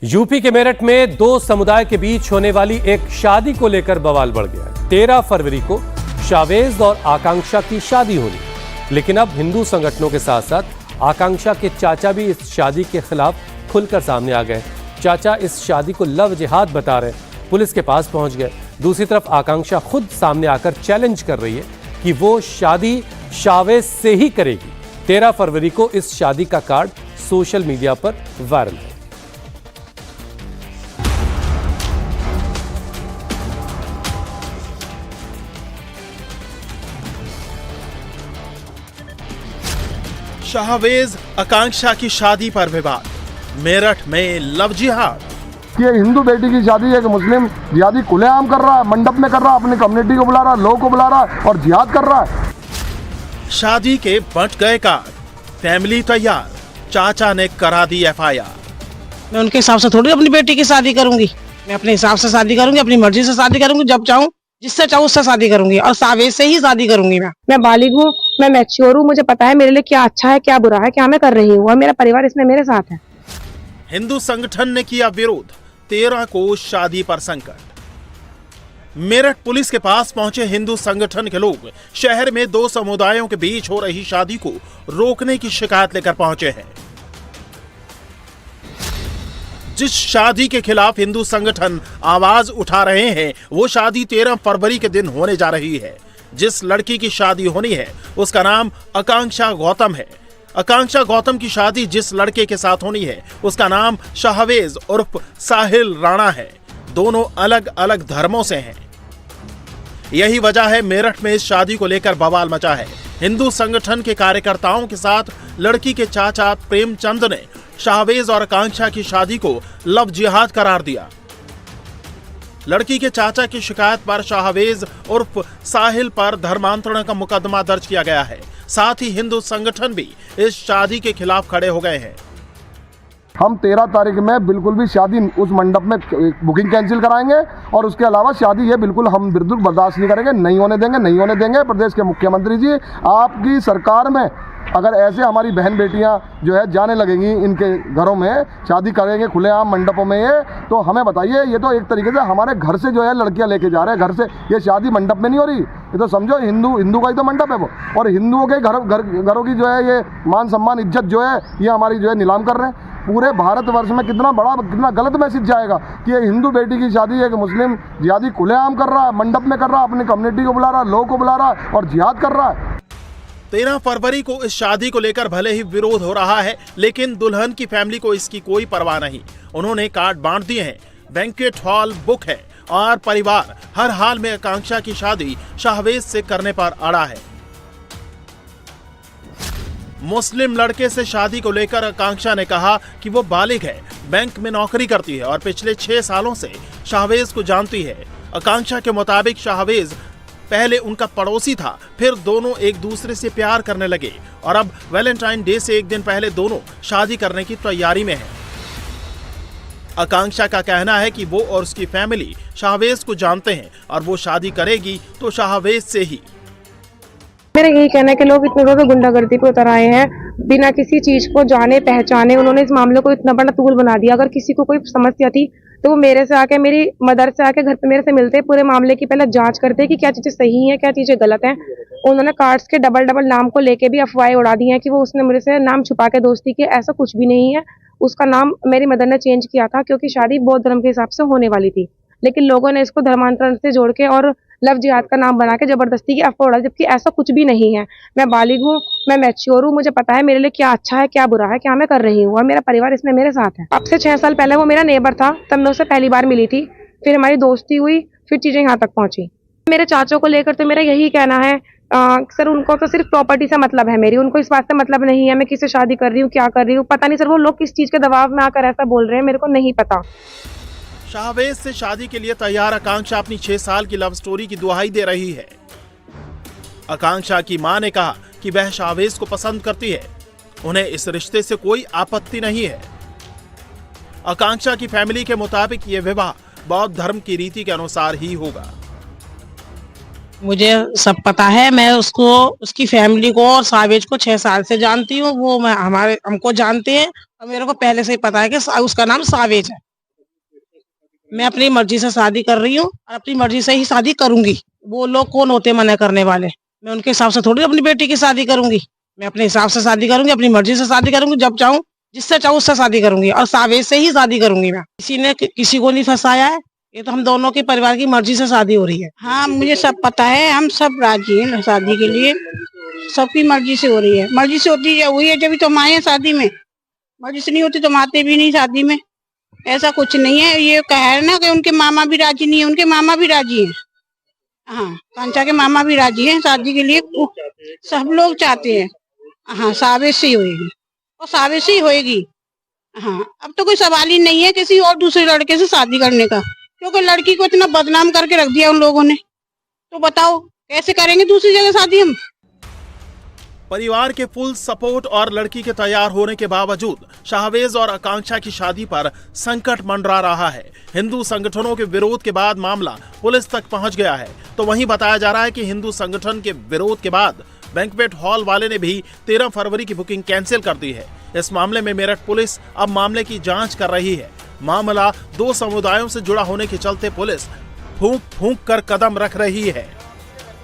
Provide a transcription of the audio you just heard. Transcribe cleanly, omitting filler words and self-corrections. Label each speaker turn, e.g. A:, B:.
A: UP के मेरठ में दो समुदाय के बीच होने वाली एक शादी को लेकर बवाल बढ़ गया है। 13 फरवरी को शावेज और आकांक्षा की शादी होनी, लेकिन अब हिंदू संगठनों के साथ साथ आकांक्षा के चाचा भी इस शादी के खिलाफ खुलकर सामने आ गए। चाचा इस शादी को लव जिहाद बता रहे, पुलिस के पास पहुंच गए। दूसरी तरफ आकांक्षा खुद सामने आकर चैलेंज कर रही है कि वो शादी शावेज से ही करेगी। 13 फरवरी को इस शादी का कार्ड सोशल मीडिया पर वायरल है।
B: शाहवेज आकांक्षा की शादी पर विवाद, मेरठ में लव जिहाद।
C: ये हिंदू बेटी की शादी है कि मुस्लिम जिहादी खुलेआम कर रहा है, मंडप में कर रहा है, अपनी कम्युनिटी को बुला रहा है, लोगों को बुला रहा है और जिहाद कर रहा है।
B: शादी के बंट गए कार्ड, फैमिली तैयार, चाचा ने करा दी एफआईआर।
D: मैं उनके हिसाब से थोड़ी अपनी बेटी की शादी करूंगी, मैं अपने हिसाब से शादी करूंगी, अपनी मर्जी से शादी करूंगी, जब चाहूँ जिससे चाहूँ उससे शादी करूंगी और सावेज से ही शादी करूंगी। मैं बालिग हूँ, मैं मैच्योर हूँ, मुझे पता है मेरे लिए क्या अच्छा है क्या बुरा है, क्या मैं कर रही हूँ और मेरा परिवार इसमें मेरे साथ है।
B: हिंदू संगठन ने किया विरोध, 13 को शादी पर संकट। मेरठ पुलिस के पास पहुंचे हिंदू संगठन के लोग शहर में दो समुदायों के बीच हो रही शादी को रोकने की शिकायत लेकर पहुंचे हैं। जिस शादी के खिलाफ हिंदू संगठन आवाज उठा रहे हैं वो शादी 13 फरवरी के दिन होने जा रही है। जिस लड़की की शादी होनी है उसका नाम आकांक्षा गौतम है। आकांक्षा गौतम की शादी जिस लड़के के साथ होनी है उसका नाम शाहवेज उर्फ साहिल राणा है। दोनों अलग अलग धर्मों से हैं। यही वजह है मेरठ में इस शादी को लेकर बवाल मचा है। हिंदू संगठन के कार्यकर्ताओं के साथ लड़की के चाचा प्रेमचंद ने शाहवेज और आकांक्षा की शादी को लव जिहाद करार दिया। लड़की के चाचा की शिकायत पर शाहवेज उर्फ साहिल पर धर्मांतरण का मुकदमा दर्ज किया गया है। साथ ही हिंदू संगठन भी इस शादी के खिलाफ खड़े हो गए हैं।
C: हम 13 तारीख में बिल्कुल भी शादी उस मंडप में बुकिंग कैंसिल कराएंगे और उसके अलावा शादी ये बिल्कुल हम बिल्कुल बर्दाश्त नहीं करेंगे, नहीं होने देंगे, नहीं होने देंगे। प्रदेश के मुख्यमंत्री जी, आपकी सरकार में अगर ऐसे हमारी बहन बेटियां जो है जाने लगेंगी इनके घरों में, शादी करेंगे खुलेआम मंडपों में, ये तो हमें बताइए। ये तो एक तरीके से हमारे घर से जो है लड़कियां लेके जा रहे हैं, घर से। ये शादी मंडप में नहीं हो रही, ये तो समझो हिंदू का ही तो मंडप है वो। और हिंदुओं के घरों की जो है ये मान सम्मान इज्जत जो है ये हमारी जो है नीलाम कर रहे हैं। पूरे भारतवर्ष में कितना गलत मैसेज जाएगा कि ये हिंदू बेटी की शादी है कि मुस्लिम जिहादी खुलेआम कर रहा है, मंडप में कर रहा है, अपनी कम्युनिटी को बुला रहा है, लोगों को बुला रहा है और जिहाद कर रहा है।
B: 13 फरवरी को इस शादी को लेकर भले ही विरोध हो रहा है, लेकिन दुल्हन की फैमिली को इसकी कोई परवाह नहीं। उन्होंने कार्ड बांट दिए हैं, बैंक्वेट हॉल बुक है और परिवार हर हाल में आकांक्षा की शादी शाहवेज से करने पर अड़ा है। मुस्लिम लड़के से शादी को लेकर आकांक्षा ने कहा कि वो बालिग है, बैंक में नौकरी करती है और पिछले 6 सालों से शाहवेज को जानती है। आकांक्षा के मुताबिक शाहवेज पहले उनका पड़ोसी था, फिर दोनों एक दूसरे से प्यार करने लगे और अब वैलेंटाइन डे से एक दिन पहले दोनों शादी करने की तैयारी में हैं। आकांक्षा का कहना है कि वो और उसकी फैमिली शाहवेज को जानते हैं और वो शादी करेगी तो शाहवेज से ही।
E: मेरा यही कहना है कि लोग इतने ज़्यादा गुंडागर्दी पे उतर आए हैं, बिना किसी चीज को जाने पहचाने उन्होंने इस मामले को इतना बड़ा तूल बना दिया। अगर किसी को कोई समस्या थी तो वो मेरे से आके, मेरी मदर से आके घर पे मेरे से मिलते, पूरे मामले की पहले जांच करते कि क्या चीजें सही हैं क्या चीजें गलत हैं। उन्होंने कार्ड्स के डबल नाम को लेके भी अफवाहें उड़ा दी हैं कि वो उसने मेरे से नाम छुपा के दोस्ती की। ऐसा कुछ भी नहीं है। उसका नाम मेरी मदर ने चेंज किया था क्योंकि शादी बौद्ध धर्म के हिसाब से होने वाली थी, लेकिन लोगों ने इसको धर्मांतरण से जोड़ के और लव जिहाद का नाम बना के जबरदस्ती की अफवाह उड़ा, जबकि ऐसा कुछ भी नहीं है। मैं बालिग हूँ, मैं मैच्योर हूँ, मुझे पता है मेरे लिए क्या अच्छा है क्या बुरा है, क्या मैं कर रही हूँ और मेरा परिवार इसमें मेरे साथ है। अब से 6 साल पहले वो मेरा नेबर था, तब मैं उससे पहली बार मिली थी, फिर हमारी दोस्ती हुई, फिर चीजें यहाँ तक पहुंची। मेरे चाचों को लेकर तो मेरा यही कहना है, सर उनको तो सिर्फ प्रॉपर्टी से मतलब है मेरी, उनको इस बात से मतलब नहीं है मैं किससे शादी कर रही हूँ क्या कर रही हूँ। पता नहीं सर वो लोग किस चीज के दबाव में आकर ऐसा बोल रहे हैं, मेरे को नहीं पता।
B: शाहवेज से शादी के लिए तैयार आकांक्षा अपनी 6 साल की लव स्टोरी की दुहाई दे रही है। आकांक्षा की मां ने कहा कि वह शाहवेज को पसंद करती है, उन्हें इस रिश्ते से कोई आपत्ति नहीं है। आकांक्षा की फैमिली के मुताबिक ये विवाह बौद्ध धर्म की रीति के अनुसार ही होगा।
D: मुझे सब पता है, मैं उसको, उसकी फैमिली को और सावेज को 6 साल से जानती हूँ। वो हमको जानते हैं और मेरे को पहले से ही पता है कि उसका नाम सावेज है। मैं अपनी मर्जी से शादी कर रही हूँ और अपनी मर्जी से ही शादी करूंगी। वो लोग कौन होते मना करने वाले? मैं उनके हिसाब से थोड़ी अपनी बेटी की शादी करूंगी। मैं अपने हिसाब से शादी करूंगी, अपनी मर्जी से शादी करूंगी, जब चाहूँ जिससे चाहूँ उससे शादी करूंगी और सावेज से ही शादी करूंगी। मैं किसी ने किसी को नहीं फंसाया है, ये तो हम दोनों के परिवार की मर्जी से शादी हो रही है।
F: हाँ, मुझे सब पता है, हम सब राजी हैं शादी के लिए, सबकी मर्जी से हो रही है। मर्जी से होती हुई है जब तो हम आए हैं शादी में, मर्जी से नहीं होती तो हम आते भी नहीं शादी में। ऐसा कुछ नहीं है, ये कह है ना कि उनके मामा भी राजी नहीं है, उनके मामा भी राजी हैं। हाँ, कांचा के मामा भी राजी हैं शादी के लिए, सब लोग चाहते हैं। हाँ, सावेज से ही होएगी और सावेज से ही होएगी। हाँ, अब तो कोई सवाल ही नहीं है किसी और दूसरे लड़के से शादी करने का, क्योंकि लड़की को इतना बदनाम करके रख दिया उन लोगों ने। तो बताओ कैसे करेंगे दूसरी जगह शादी हम?
B: परिवार के फुल सपोर्ट और लड़की के तैयार होने के बावजूद शाहवेज और आकांक्षा की शादी पर संकट मंडरा रहा है। हिंदू संगठनों के विरोध के बाद मामला पुलिस तक पहुंच गया है। तो वहीं बताया जा रहा है कि हिंदू संगठन के विरोध के बाद बैंक्वेट हॉल वाले ने भी 13 फरवरी की बुकिंग कैंसिल कर दी है। इस मामले में मेरठ पुलिस अब मामले की जांच कर रही है। मामला दो समुदायों से जुड़ा होने के चलते पुलिस फूंक कर कदम रख रही है।